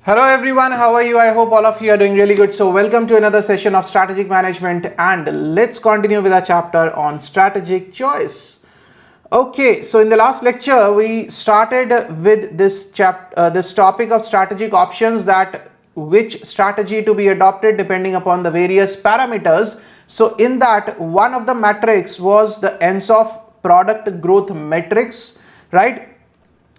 Hello everyone, how are you? I hope all of you are doing really good. So welcome to another session of strategic management, and let's continue with our chapter on strategic choice. Okay, so in the last lecture we started with this topic of strategic options, that which strategy to be adopted depending upon the various parameters. So in that, one of the metrics was the ENSOF product growth matrix, right?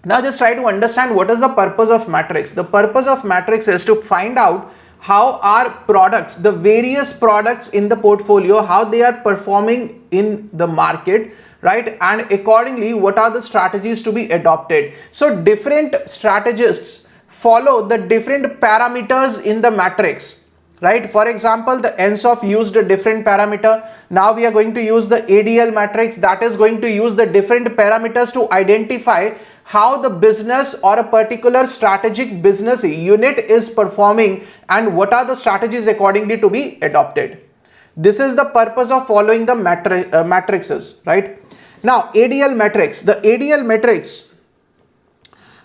Now just try to understand what is the purpose of matrix. The purpose of matrix is to find out how our products, the various products in the portfolio, how they are performing in the market, right? And accordingly, what are the strategies to be adopted. So different strategists follow the different parameters in the matrix. Right, for example, the ENSOF used a different parameter. Now we are going to use the ADL matrix, that is going to use the different parameters to identify how the business or a particular strategic business unit is performing and what are the strategies accordingly to be adopted. This is the purpose of following the matrices, right? Now ADL matrix, the ADL matrix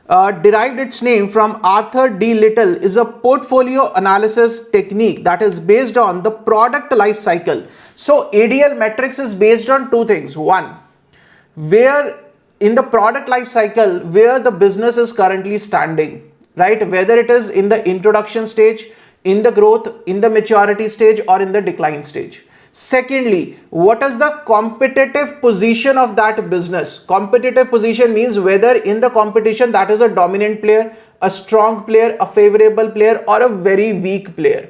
derived its name from Arthur D. Little, is a portfolio analysis technique that is based on the product life cycle. So ADL matrix is based on two things. One, where in the product life cycle where the business is currently standing, right? Whether it is in the introduction stage, in the growth, in the maturity stage, or in the decline stage. Secondly, what is the competitive position of that business? Competitive position means whether in the competition that is a dominant player, a strong player, a favorable player, or a very weak player,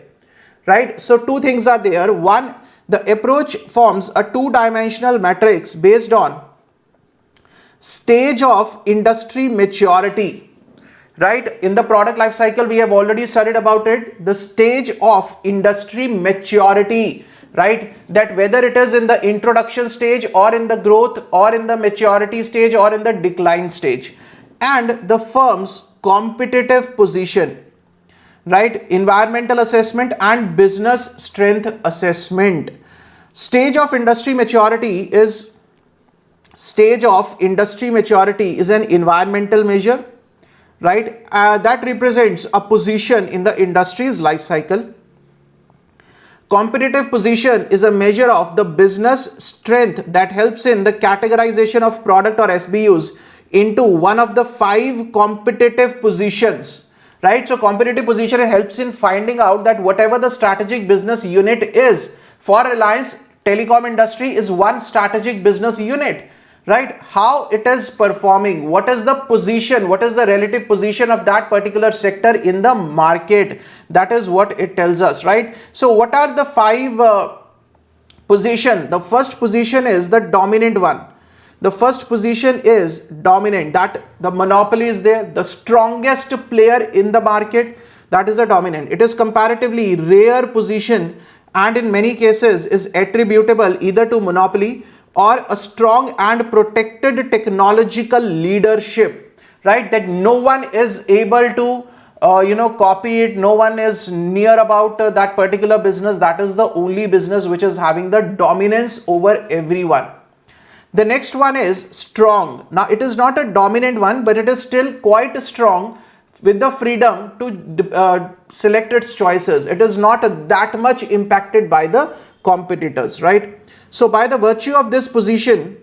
right? So two things are there. One, the approach forms a two-dimensional matrix based on stage of industry maturity, right? In the product life cycle we have already studied about it, the stage of industry maturity, right? That whether it is in the introduction stage or in the growth or in the maturity stage or in the decline stage. And the firm's competitive position, right? Environmental assessment and business strength assessment. Stage of industry maturity is an environmental measure, right? That represents a position in the industry's life cycle. Competitive position is a measure of the business strength that helps in the categorization of product or SBUs into one of the 5 competitive positions, right? So competitive position helps in finding out that whatever the strategic business unit is for Reliance Telecom industry is one strategic business unit, right? How it is performing, what is the position, what is the relative position of that particular sector in the market. That is what it tells us, right? So what are the 5 position? The first position is the dominant one. The first position is dominant, that the monopoly is there, the strongest player in the market, that is a dominant. It is comparatively rare position and in many cases is attributable either to monopoly or a strong and protected technological leadership, right? That no one is able to copy it, no one is near about that particular business. That is the only business which is having the dominance over everyone. The next one is strong. Now it is not a dominant one, but it is still quite strong with the freedom to select its choices. It is not that much impacted by the competitors, right? So by the virtue of this position,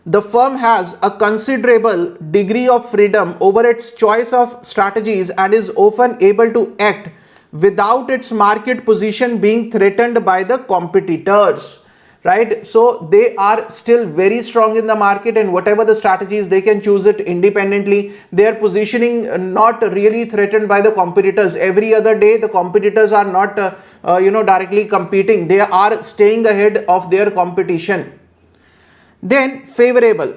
the firm has a considerable degree of freedom over its choice of strategies and is often able to act without its market position being threatened by the competitors, right? So they are still very strong in the market, and whatever the strategies, they can choose it independently. Their positioning not really threatened by the competitors. Every other day the competitors are not directly competing, they are staying ahead of their competition. Then favorable.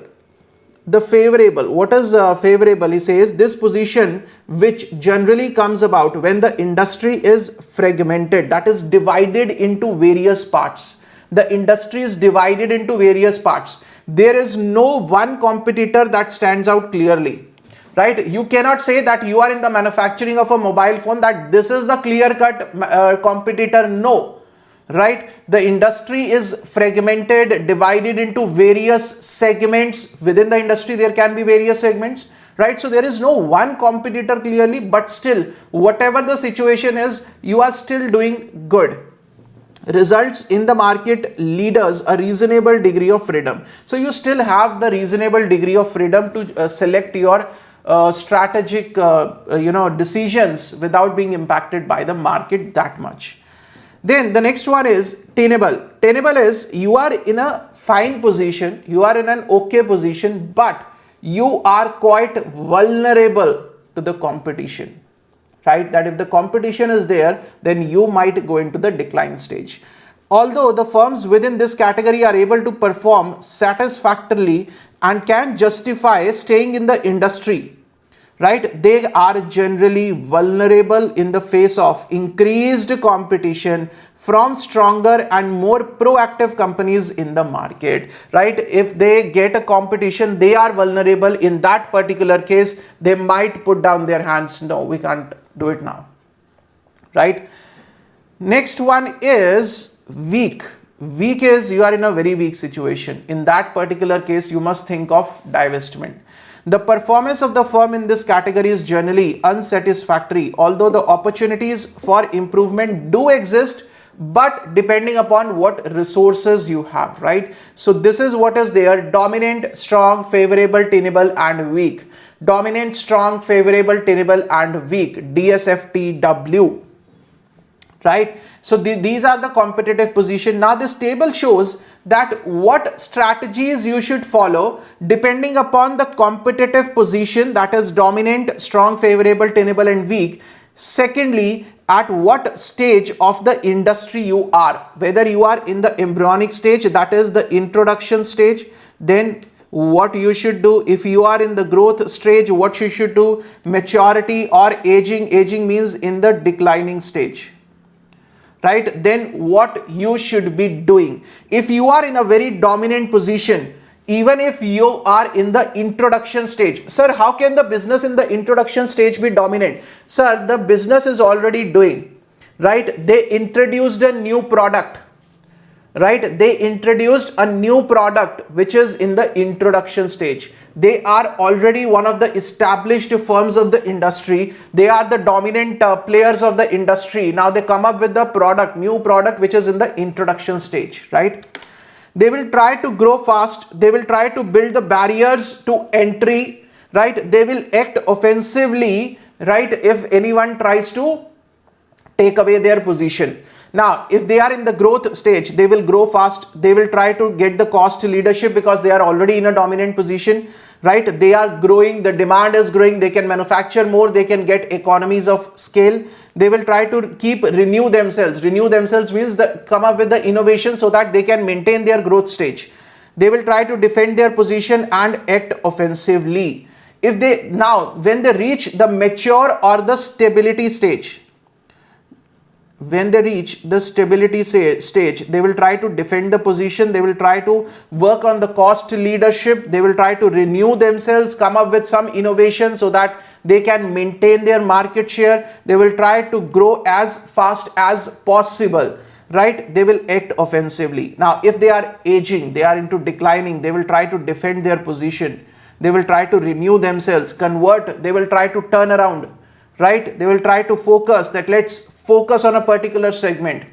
The favorable, what is favorable? He says this position which generally comes about when the industry is fragmented, that is divided into various parts. The industry is divided into various parts. There is no one competitor that stands out clearly, right? You cannot say that you are in the manufacturing of a mobile phone that this is the clear-cut competitor. No, right? The industry is fragmented, divided into various segments. Within the industry there can be various segments, right? So there is no one competitor clearly, but still, whatever the situation is, you are still doing good. Results in the market leaders a reasonable degree of freedom. So you still have the reasonable degree of freedom to select your strategic decisions without being impacted by the market that much. Then the next one is tenable. Tenable is you are in a fine position, you are in an okay position, but you are quite vulnerable to the competition, right? That if the competition is there, then you might go into the decline stage. Although the firms within this category are able to perform satisfactorily and can justify staying in the industry, right, they are generally vulnerable in the face of increased competition from stronger and more proactive companies in the market, right? If they get a competition, they are vulnerable. In that particular case, they might put down their hands. No, we can't do it now, right? Next one is weak. Weak is you are in a very weak situation. In that particular case, you must think of divestment. The performance of the firm in this category is generally unsatisfactory, although the opportunities for improvement do exist, but depending upon what resources you have, right? So this is what is there: dominant, strong, favorable, tenable, and weak. Dominant, strong, favorable, tenable, and weak, DSFTW, right? So these are the competitive position. Now this table shows that what strategies you should follow depending upon the competitive position, that is dominant, strong, favorable, tenable, and weak. Secondly, at what stage of the industry you are, whether you are in the embryonic stage, that is the introduction stage, then what you should do. If you are in the growth stage, what you should do, maturity or aging. Aging means in the declining stage, right? Then what you should be doing. If you are in a very dominant position, even if you are in the introduction stage, sir, how can the business in the introduction stage be dominant? Sir, the business is already doing, right? They introduced a new product, right? They introduced a new product which is in the introduction stage. They are already one of the established firms of the industry. They are the dominant players of the industry. Now they come up with the product, new product, which is in the introduction stage, right? They will try to grow fast. They will try to build the barriers to entry, right? They will act offensively, right, if anyone tries to take away their position. Now, if they are in the growth stage, they will grow fast. They will try to get the cost leadership because they are already in a dominant position, right? They are growing, the demand is growing, they can manufacture more, they can get economies of scale. They will try to renew themselves. Renew themselves means come up with the innovation so that they can maintain their growth stage. They will try to defend their position and act offensively. If they, now, when they reach the mature or the stability stage, when they reach the stability stage, they will try to defend the position. They will try to work on the cost leadership. They will try to renew themselves, come up with some innovation so that they can maintain their market share. They will try to grow as fast as possible, right? They will act offensively. Now, if they are aging, they are into declining, they will try to defend their position. They will try to renew themselves, convert. They will try to turn around, right? They will try to focus that let's focus on a particular segment.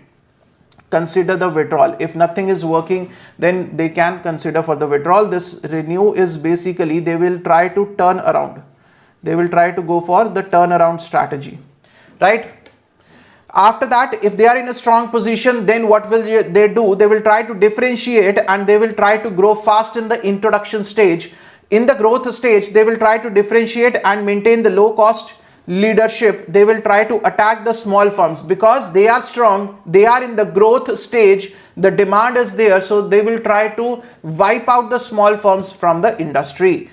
Consider the withdrawal. If nothing is working, then they can consider for the withdrawal. This renew is basically they will try to turn around. They will try to go for the turnaround strategy, right? After that, if they are in a strong position, then what will they do? They will try to differentiate and they will try to grow fast in the introduction stage. In the growth stage, they will try to differentiate and maintain the low cost leadership. They will try to attack the small firms because they are strong, they are in the growth stage, the demand is there, so they will try to wipe out the small firms from the industry.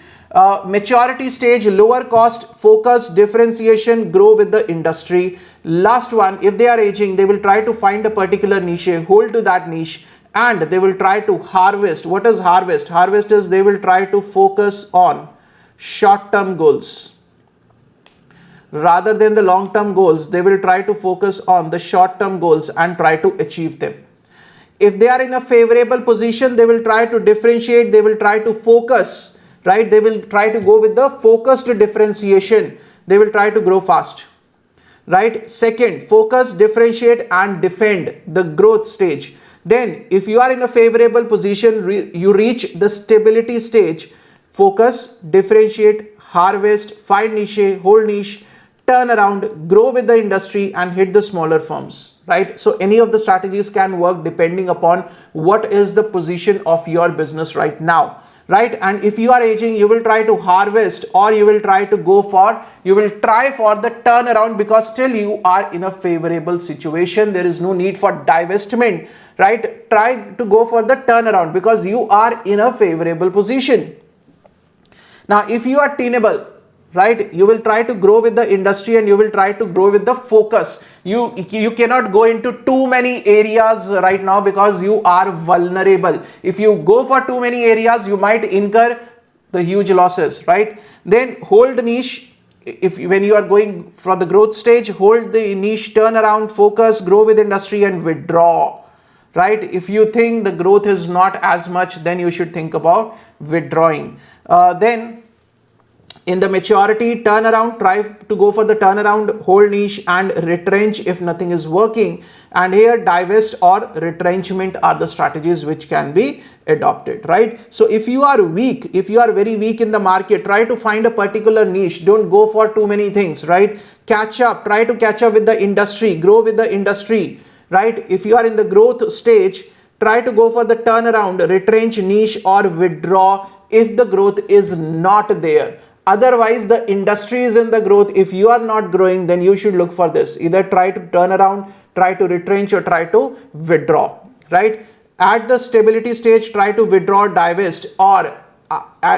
Maturity stage, lower cost, focus, differentiation, grow with the industry. Last one, if they are aging, they will try to find a particular niche, hold to that niche, and they will try to harvest. What is harvest? Harvest is they will try to focus on short-term goals. Rather than the long-term goals, they will try to focus on the short-term goals and try to achieve them. If they are in a favorable position, they will try to differentiate, they will try to focus, right? They will try to go with the focused differentiation. They will try to grow fast, right? Second, focus, differentiate and defend the growth stage. Then if you are in a favorable position, you reach the stability stage. Focus, differentiate, harvest, find niche, hold niche, turn around, grow with the industry and hit the smaller firms, right? So any of the strategies can work depending upon what is the position of your business right now, right? And if you are aging, you will try to harvest, or you will try to you will try for the turnaround, because still you are in a favorable situation. There is no need for divestment, right? Try to go for the turnaround because you are in a favorable position. Now, if you are tenable, right, you will try to grow with the industry and you will try to grow with the focus. You cannot go into too many areas right now because you are vulnerable. If you go for too many areas, you might incur the huge losses, right? Then hold niche. When you are going for the growth stage, hold the niche, turn around, focus, grow with industry and withdraw, right? If you think the growth is not as much, then you should think about withdrawing. Then in the maturity turnaround, try to go for the turnaround, hold niche and retrench if nothing is working. And here divest or retrenchment are the strategies which can be adopted, right? So if you are weak, if you are very weak in the market, try to find a particular niche. Don't go for too many things, right? Catch up, try to catch up with the industry, grow with the industry, right? If you are in the growth stage, try to go for the turnaround, retrench, niche or withdraw if the growth is not there. Otherwise, the industry is in the growth. If you are not growing, then you should look for this. Either try to turn around, try to retrench or try to withdraw, right? At the stability stage, try to withdraw, divest, or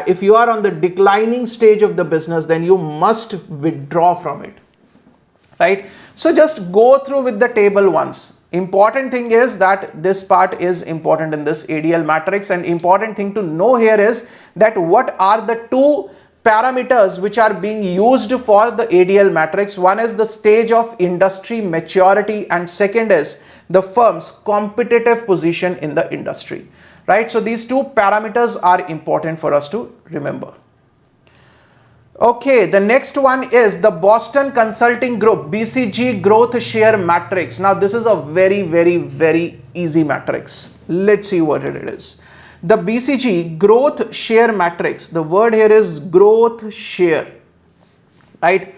if you are on the declining stage of the business, then you must withdraw from it, right? So just go through with the table once. Important thing is that this part is important in this ADL matrix, and important thing to know here is that what are the two parameters which are being used for the ADL matrix. One is the stage of industry maturity and second is the firm's competitive position in the industry, right? So these two parameters are important for us to remember. Okay, the next one is the Boston Consulting Group BCG growth share matrix. Now this is a very easy matrix. Let's see what it is. The BCG growth share matrix, the word here is growth share, right,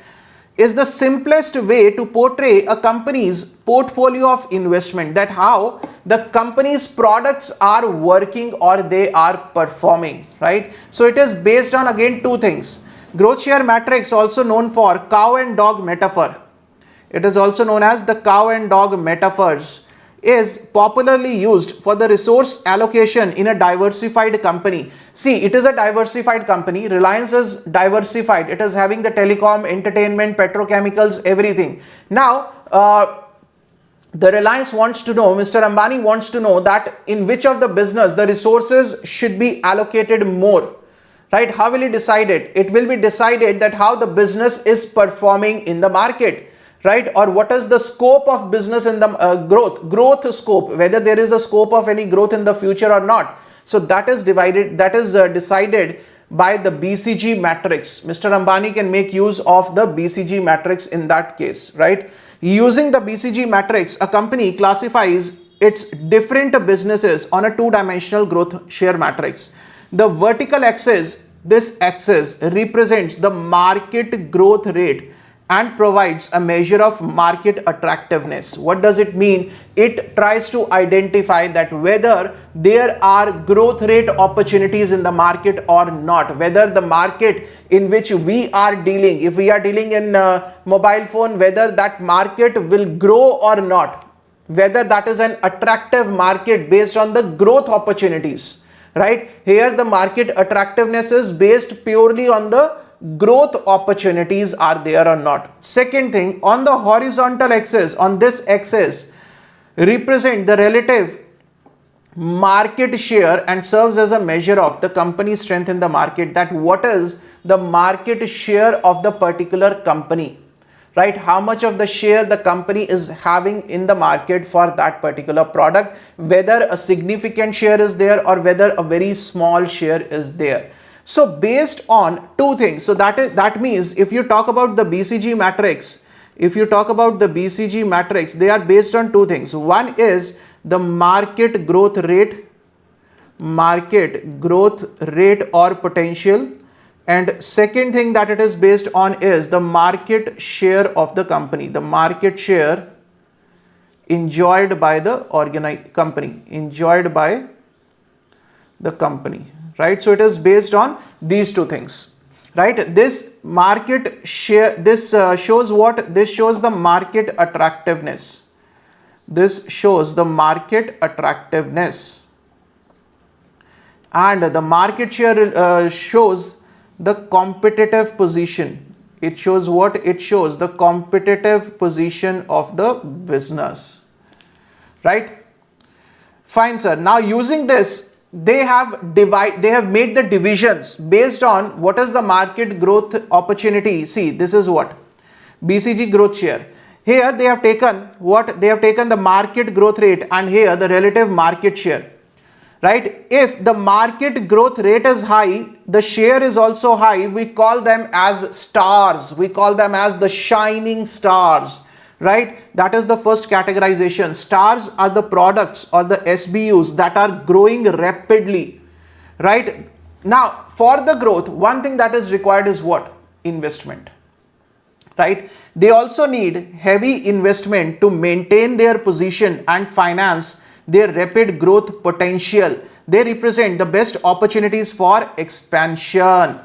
is the simplest way to portray a company's portfolio of investment, that how the company's products are working or they are performing, right? So it is based on again two things. Growth share matrix, also known for cow and dog metaphor. It is also known as the cow and dog metaphors, is popularly used for the resource allocation in a diversified company. See, it is a diversified company. Reliance is diversified. It is having the telecom, entertainment, petrochemicals, everything. Now, the Reliance wants to know, Mr. Ambani wants to know that in which of the business the resources should be allocated more, right? How will he decide it? It will be decided that how the business is performing in the market, right? Or what is the scope of business in the growth scope, whether there is a scope of any growth in the future or not. So that is decided by the BCG matrix. Mr. Ambani can make use of the BCG matrix in that case, right? Using the BCG matrix, a company classifies its different businesses on a two-dimensional growth share matrix. The vertical axis, this axis represents the market growth rate and provides a measure of market attractiveness. What does it mean? It tries to identify that whether there are growth rate opportunities in the market or not, whether the market in which we are dealing, if we are dealing in mobile phone, whether that market will grow or not, whether that is an attractive market based on the growth opportunities, right? Here the market attractiveness is based purely on the growth opportunities are there or not. Second thing, on the horizontal axis, on this axis, represent the relative market share and serves as a measure of the company's strength in the market, that what is the market share of the particular company, right? How much of the share the company is having in the market for that particular product, whether a significant share is there or whether a very small share is there. So based on two things, so that means if you talk about the BCG matrix, they are based on two things. One is the market growth rate or potential, and second thing that it is based on is the market share of the company, the market share enjoyed by the company, right? So it is based on these two things, right? This market share, this shows what? This shows the market attractiveness. And the market share shows the competitive position. It shows what? It shows the competitive position of the business, right? Fine, sir. Now using this, they have made the divisions based on what is the market growth opportunity. See, this is what? BCG growth share. Here they have taken what? They have taken the market growth rate, and here the relative market share, right? If the market growth rate is high, the share is also high, we call them as stars. We call them as the shining stars, right? That is the first categorization. Stars are the products or the SBUs that are growing rapidly, right? Now, for the growth, one thing that is required is what? Investment, right? They also need heavy investment to maintain their position and finance their rapid growth potential. They represent the best opportunities for expansion,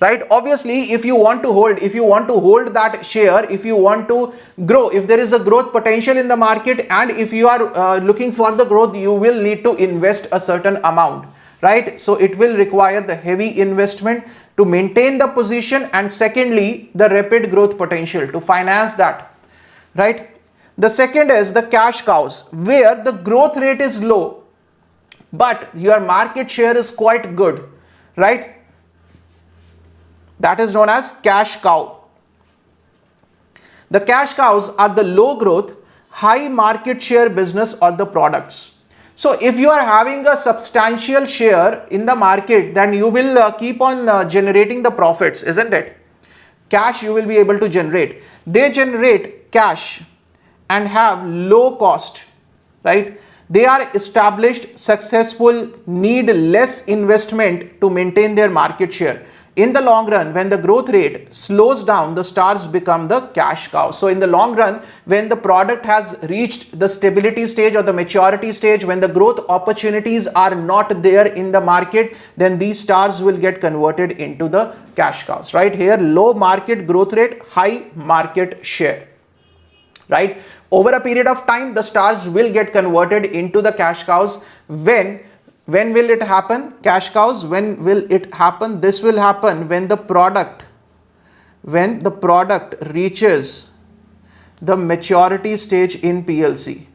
right? Obviously, if you want to hold that share, if you want to grow, if there is a growth potential in the market, and if you are looking for the growth, you will need to invest a certain amount, right? So it will require the heavy investment to maintain the position, and secondly, the rapid growth potential to finance that, right? The second is the cash cows, where the growth rate is low, but your market share is quite good, right? That is known as cash cow. The cash cows are the low growth, high market share business or the products. So if you are having a substantial share in the market, then you will keep on generating the profits, isn't it? Cash you will be able to generate. They generate cash and have low cost, right? They are established, successful, need less investment to maintain their market share. In the long run, when the growth rate slows down, the stars become the cash cow. So in the long run, when the product has reached the stability stage or the maturity stage, when the growth opportunities are not there in the market, then these stars will get converted into the cash cows, right? Here, low market growth rate, high market share, right? Over a period of time, the stars will get converted into the cash cows. When will it happen? Cash cows, when will it happen? This will happen when the product reaches the maturity stage in PLC.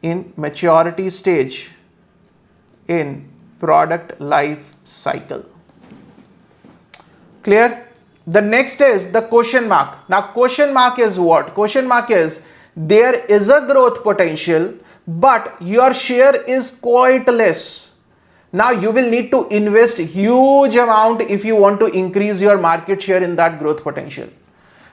In maturity stage in product life cycle. Clear? The next is the question mark. Now question mark is what? Question mark is there is a growth potential, but your share is quite less. Now you will need to invest huge amount if you want to increase your market share in that growth potential,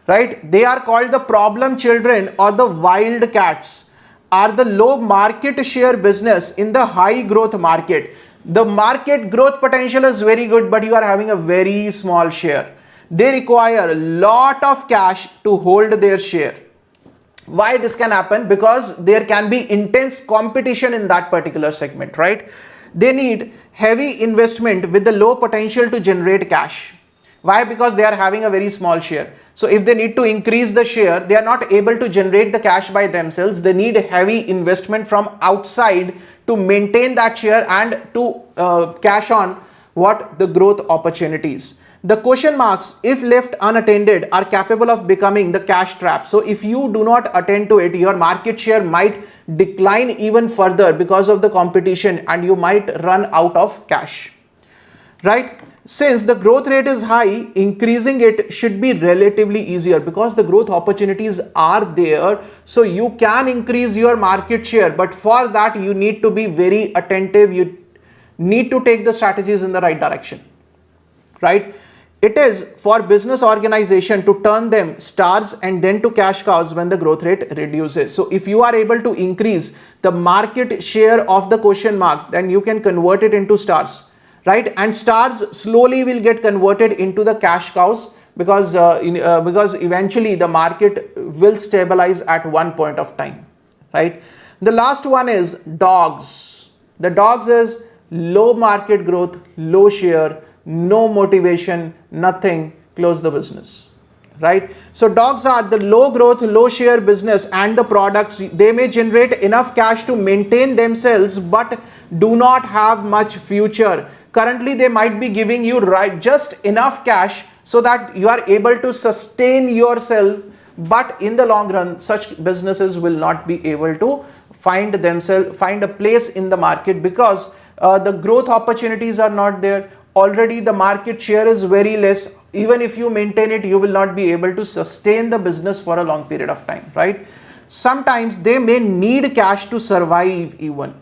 right? They are called the problem children or the wildcats, are the low market share business in the high growth market. The market growth potential is very good, but you are having a very small share. They require a lot of cash to hold their share. Why this can happen? Because there can be intense competition in that particular segment, right? They need heavy investment with the low potential to generate cash. Why? Because they are having a very small share. So if they need to increase the share, they are not able to generate the cash by themselves. They need heavy investment from outside to maintain that share and to cash on what? The growth opportunities. The question marks, if left unattended, are capable of becoming the cash trap. So if you do not attend to it, your market share might decline even further because of the competition and you might run out of cash, right? Since the growth rate is high, increasing it should be relatively easier because the growth opportunities are there. So you can increase your market share, but for that you need to be very attentive. need to take the strategies in the right direction, right? It is for business organization to turn them stars and then to cash cows when the growth rate reduces. So if you are able to increase the market share of the question mark, then you can convert it into stars, right? And stars slowly will get converted into the cash cows, because eventually the market will stabilize at one point of time, right? The last one is dogs. The dogs is low market growth, low share, no motivation, nothing, close the business, right? So dogs are the low growth, low share business, and the products, they may generate enough cash to maintain themselves but do not have much future. Currently they might be giving you just enough cash so that you are able to sustain yourself, but in the long run such businesses will not be able to find a place in the market, because the growth opportunities are not there. Already the market share is very less. Even if you maintain it, you will not be able to sustain the business for a long period of time, right? Sometimes they may need cash to survive even,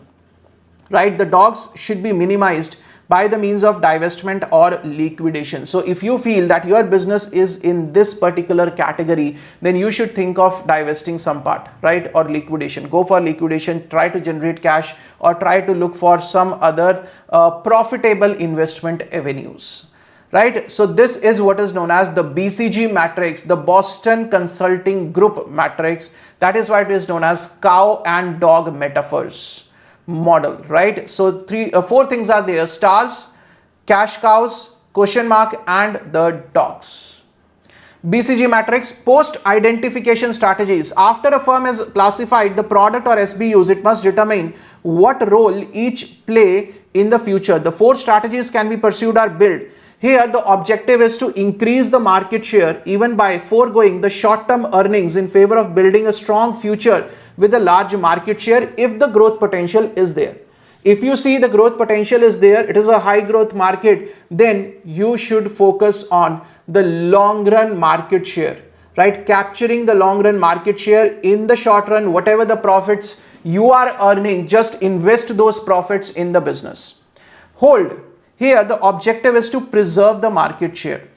right? The dogs should be minimized by the means of divestment or liquidation. So if you feel that your business is in this particular category, then you should think of divesting some part, right? Or liquidation. Go for liquidation, try to generate cash, or try to look for some other profitable investment avenues, right? So this is what is known as the BCG matrix, the Boston Consulting Group matrix. That is why it is known as cow and dog metaphors model, right? So four things are there: stars, cash cows, question mark, and the dogs. BCG matrix, post identification strategies. After a firm has classified the product or SBUs, it must determine what role each play in the future. The four strategies can be pursued or built. Here the objective is to increase the market share even by foregoing the short-term earnings in favor of building a strong future with a large market share if the growth potential is there. If you see the growth potential is there, it is a high growth market, then you should focus on the long run market share, right? Capturing the long run market share. In the short run, whatever the profits you are earning, just invest those profits in the business. Hold. Here the objective is to preserve the market share.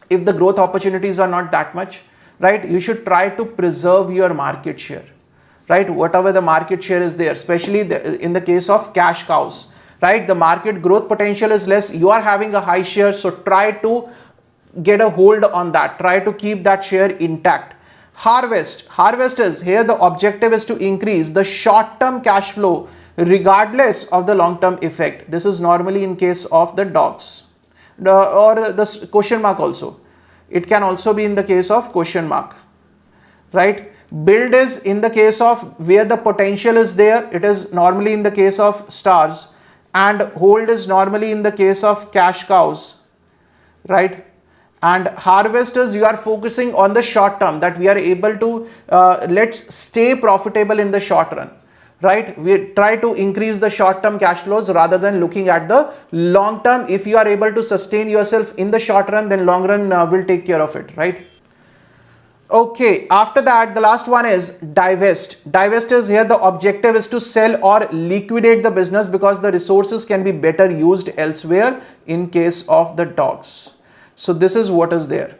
If the growth opportunities are not that much, right, you should try to preserve your market share, right? Whatever the market share is there, especially in the case of cash cows, right? The market growth potential is less, you are having a high share, so try to get a hold on that, try to keep that share intact. Harvest is, here the objective is to increase the short-term cash flow regardless of the long-term effect. This is normally in case of the dogs or the question mark also. It can also be in the case of question mark, right? Build is in the case of where the potential is there. It is normally in the case of stars, and hold is normally in the case of cash cows, right? And harvest is, you are focusing on the short term, that we are able to let's stay profitable in the short run, right? We try to increase the short term cash flows rather than looking at the long term. If you are able to sustain yourself in the short run, then long run will take care of it, right? Okay, after that, the last one is divest. Divest is, here the objective is to sell or liquidate the business because the resources can be better used elsewhere in case of the dogs. So this is what is there,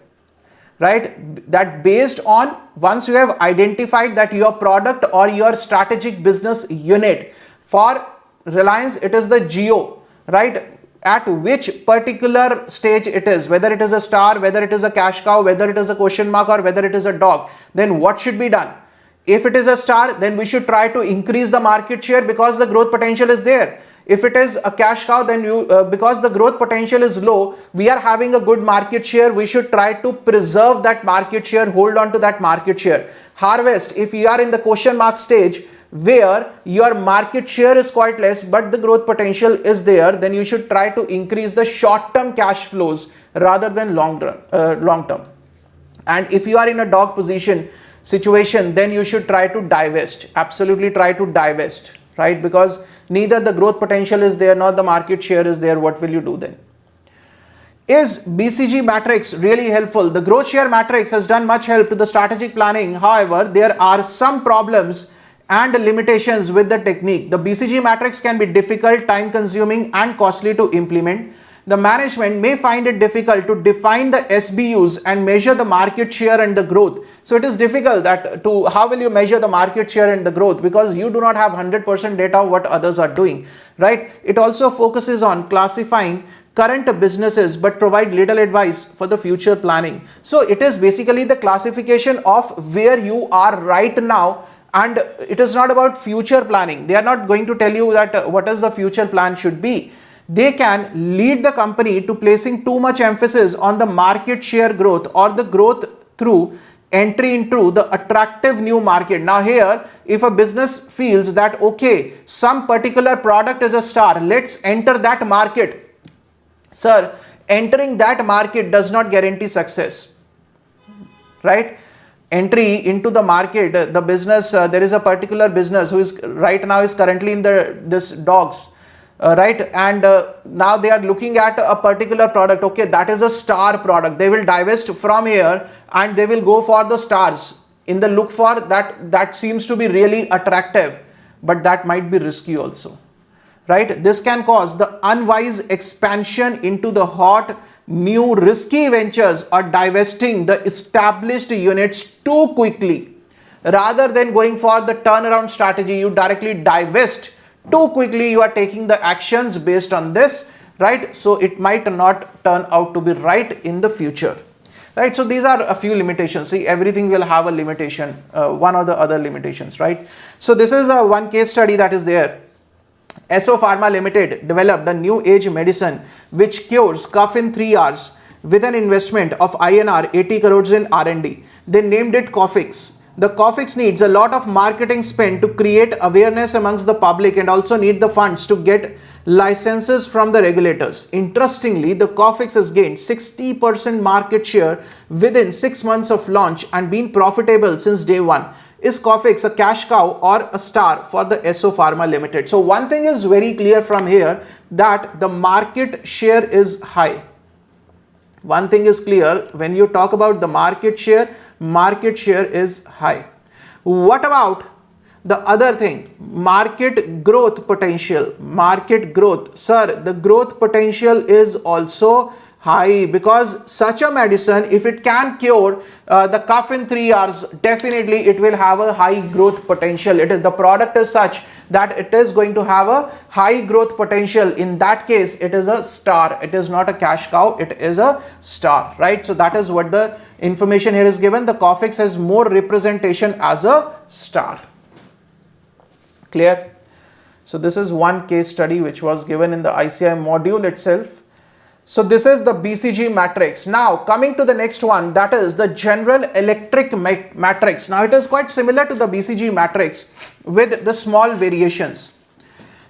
right? That based on, once you have identified that your product or your strategic business unit, for Reliance it is the Geo, right? At which particular stage it is, whether it is a star, whether it is a cash cow, whether it is a question mark, or whether it is a dog, then what should be done? If it is a star, then we should try to increase the market share because the growth potential is there. If it is a cash cow, then because the growth potential is low, we are having a good market share, we should try to preserve that market share, hold on to that market share. Harvest, if you are in the question mark stage, where your market share is quite less but the growth potential is there, then you should try to increase the short-term cash flows rather than long-term. And if you are in a dog situation, then you should try to divest. Absolutely try to divest, right? Because neither the growth potential is there nor the market share is there. What will you do then? Is BCG matrix really helpful? The growth share matrix has done much help to the strategic planning. However, there are some problems and limitations with the technique. The BCG matrix can be difficult, time consuming and costly to implement. The management may find it difficult to define the SBUs and measure the market share and the growth. So it is difficult that how will you measure the market share and the growth, because you do not have 100% data of what others are doing, right? It also focuses on classifying current businesses but provide little advice for the future planning. So it is basically the classification of where you are right now, and it is not about future planning. They are not going to tell you that what is the future plan should be. They can lead the company to placing too much emphasis on the market share growth or the growth through entry into the attractive new market. Now here, if a business feels that, okay, some particular product is a star, let's enter that market. Sir, entering that market does not guarantee success, right? Entry into the market, the business, there is a particular business who is right now is currently in this dogs, right, and now they are looking at a particular product. Okay, that is a star product. They will divest from here and they will go for the stars in the look for that seems to be really attractive, but that might be risky also, right? This can cause the unwise expansion into the hot new risky ventures or divesting the established units too quickly. Rather than going for the turnaround strategy, you directly divest too quickly. You are taking the actions based on this, right? So it might not turn out to be right in the future, right? So these are a few limitations. See, everything will have a limitation, one or the other limitations, right? So this is one case study that is there. SO Pharma Limited developed a new age medicine which cures cough in 3 hours with an investment of INR 80 crores in R&D. They named it Coffix. The Coffix needs a lot of marketing spend to create awareness amongst the public and also need the funds to get licenses from the regulators. Interestingly, the Coffix has gained 60% market share within 6 months of launch and been profitable since day one. Is Coffix a cash cow or a star for the SO Pharma Limited? So one thing is very clear from here, that the market share is high. One thing is clear, when you talk about the market share is high. What about the other thing? Market growth potential. Market growth. Sir, the growth potential is also high, because such a medicine, if it can cure the cough in 3 hours, definitely it will have a high growth potential. The product is such that it is going to have a high growth potential. In that case, it is a star. It is not a cash cow, it is a star, right? So that is what the information here is given. The Coffix has more representation as a star. Clear? So this is one case study which was given in the ICI module itself. So this is the BCG matrix. Now coming to the next one, that is the General Electric matrix. Now it is quite similar to the BCG matrix with the small variations.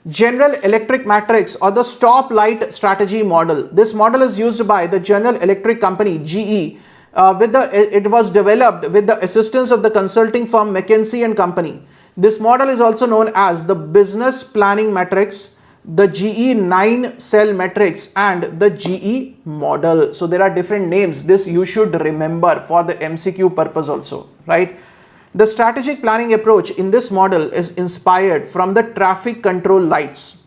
General Electric matrix or the stoplight strategy model. This model is used by the General Electric company GE. It was developed with the assistance of the consulting firm McKinsey and Company. This model is also known as the business planning matrix, the GE 9-cell matrix and the GE model. So there are different names. This you should remember for the MCQ purpose also, right? The strategic planning approach in this model is inspired from the traffic control lights,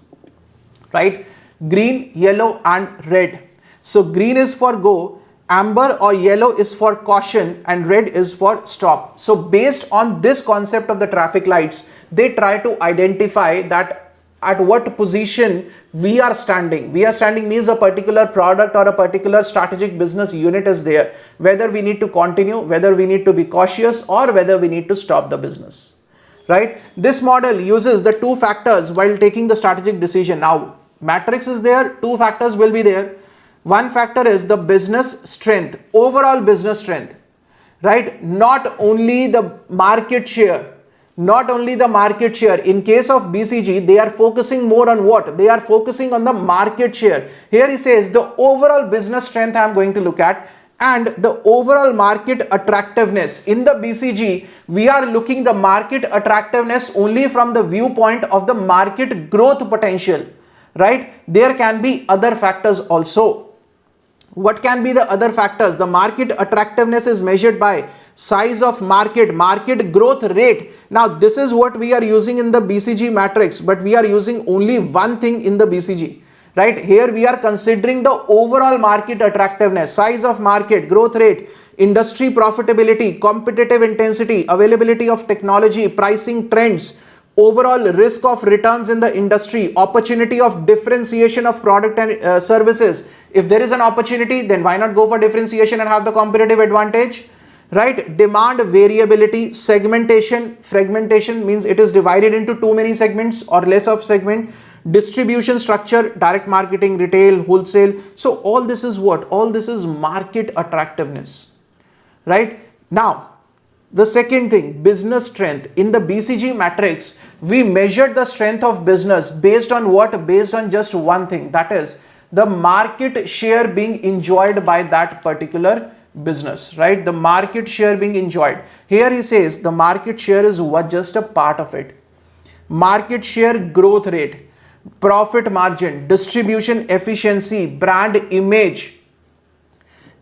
right? Green, yellow and red. So green is for go, amber or yellow is for caution and red is for stop. So based on this concept of the traffic lights, they try to identify that at what position we are standing. We are standing means a particular product or a particular strategic business unit is there. Whether we need to continue, whether we need to be cautious or whether we need to stop the business, right? This model uses the two factors while taking the strategic decision. Now, matrix is there, two factors will be there. One factor is the business strength, overall business strength, right? Not only the market share. Not only the market share. In case of BCG, they are focusing more on what? They are focusing on the market share. Here he says the overall business strength I am going to look at and the overall market attractiveness. In the BCG, we are looking the market attractiveness only from the viewpoint of the market growth potential, right? There can be other factors also. What can be the other factors? The market attractiveness is measured by size of market, market growth rate. Now this is what we are using in the BCG matrix, but we are using only one thing in the BCG, right? Here we are considering the overall market attractiveness, size of market, growth rate, industry profitability, competitive intensity, availability of technology, pricing trends, overall risk of returns in the industry, opportunity of differentiation of product and services. If there is an opportunity, then why not go for differentiation and have the competitive advantage, right? Demand variability, segmentation, fragmentation means it is divided into too many segments or less of segment, distribution structure, direct marketing, retail, wholesale. So all this is what? All this is market attractiveness, right? Now, the second thing, business strength. In the BCG matrix, we measured the strength of business based on what? Based on just one thing, that is the market share being enjoyed by that particular business, right? The market share being enjoyed. Here he says the market share is what? Just a part of it. Market share, growth rate, profit margin, distribution efficiency, brand image,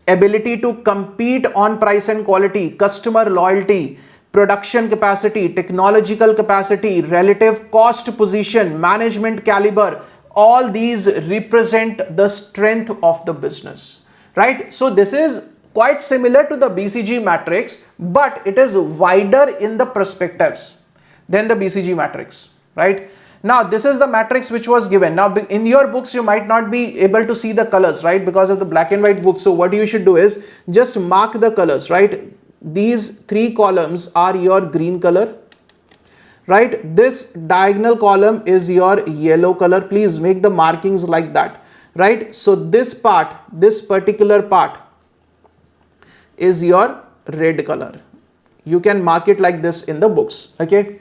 ability to compete on price and quality, customer loyalty, production capacity, technological capacity, relative cost position, management caliber, all these represent the strength of the business, right? So this is quite similar to the BCG matrix, but it is wider in the perspectives than the BCG matrix, right? Now this is the matrix which was given. Now in your books you might not be able to see the colors, right, because of the black and white books. So what you should do is just mark the colors, right? These three columns are your green color, right? This diagonal column is your yellow color. Please make the markings like that, right? So this part, this particular part is your red color. You can mark it like this in the books, okay?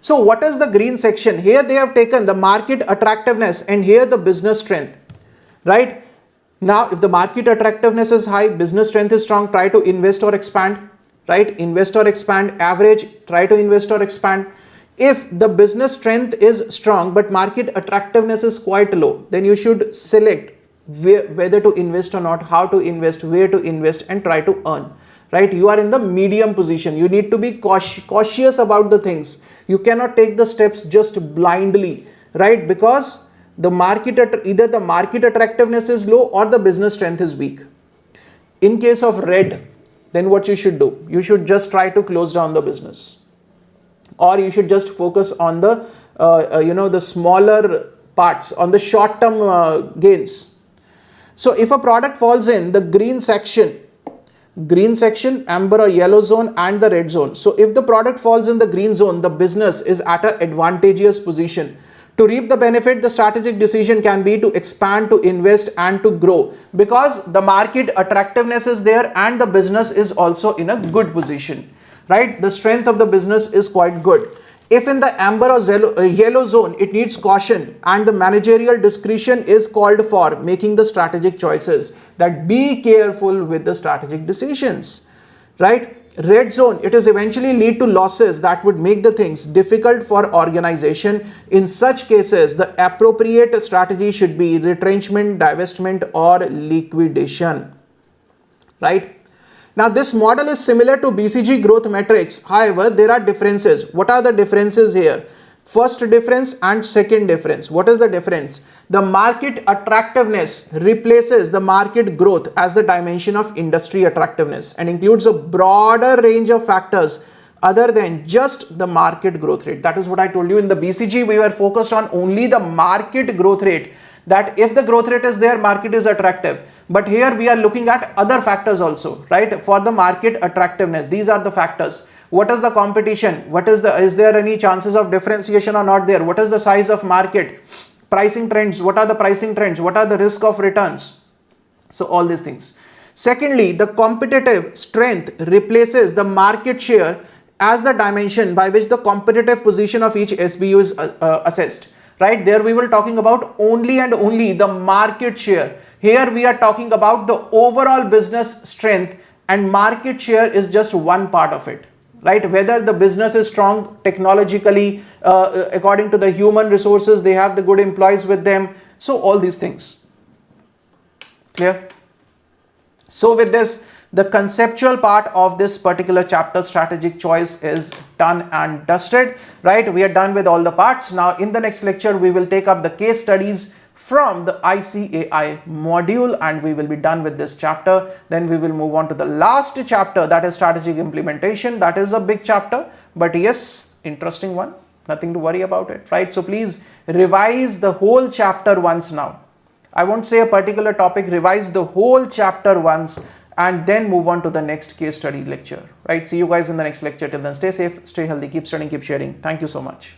So what is the green section? Here they have taken the market attractiveness and here the business strength, right? Now if the market attractiveness is high, business strength is strong, try to invest or expand, right? Invest or expand. Average, try to invest or expand. If the business strength is strong but market attractiveness is quite low, then you should select whether to invest or not, how to invest, where to invest, and try to earn, right? You are in the medium position. You need to be cautious about the things. You cannot take the steps just blindly, right? Because the market, either the market attractiveness is low or the business strength is weak. In case of red, then what you should do? You should just try to close down the business, or you should just focus on the the smaller parts, on the short-term gains. So if a product falls in the green section, amber or yellow zone, and the red zone. So if the product falls in the green zone, the business is at an advantageous position. To reap the benefit, the strategic decision can be to expand, to invest, and to grow, because the market attractiveness is there and the business is also in a good position, right? The strength of the business is quite good. If in the amber or yellow zone, it needs caution and the managerial discretion is called for making the strategic choices. That be careful with the strategic decisions, right? Red zone, it is eventually lead to losses that would make the things difficult for organization. In such cases, the appropriate strategy should be retrenchment, divestment, or liquidation, right? Now this model is similar to BCG growth matrix. However, there are differences. What are the differences here? First difference and second difference. What is the difference? The market attractiveness replaces the market growth as the dimension of industry attractiveness and includes a broader range of factors other than just the market growth rate. That is what I told you. In the BCG, we were focused on only the market growth rate, that if the growth rate is there, market is attractive. But here we are looking at other factors also, right? For the market attractiveness, these are the factors. What is the competition? Is there any chances of differentiation or not there? What is the size of market? Pricing trends. What are the pricing trends? What are the risk of returns? So all these things. Secondly, the competitive strength replaces the market share as the dimension by which the competitive position of each SBU is assessed, right? There we were talking about only and only the market share. Here we are talking about the overall business strength, and market share is just one part of it, right? Whether the business is strong technologically, according to the human resources, they have the good employees with them. So all these things. Clear? So with this, The conceptual part of this particular chapter, strategic choice, is done and dusted, right? We are done with all the parts. Now in the next lecture, we will take up the case studies from the ICAI module, and we will be done with this chapter. Then we will move on to the last chapter, that is strategic implementation. That is a big chapter, but yes, interesting one. Nothing to worry about it, right? So please revise the whole chapter once now. I won't say a particular topic, revise the whole chapter once and then move on to the next case study lecture, right? See you guys in the next lecture. Till then, stay safe, stay healthy, keep studying, keep sharing. Thank you so much.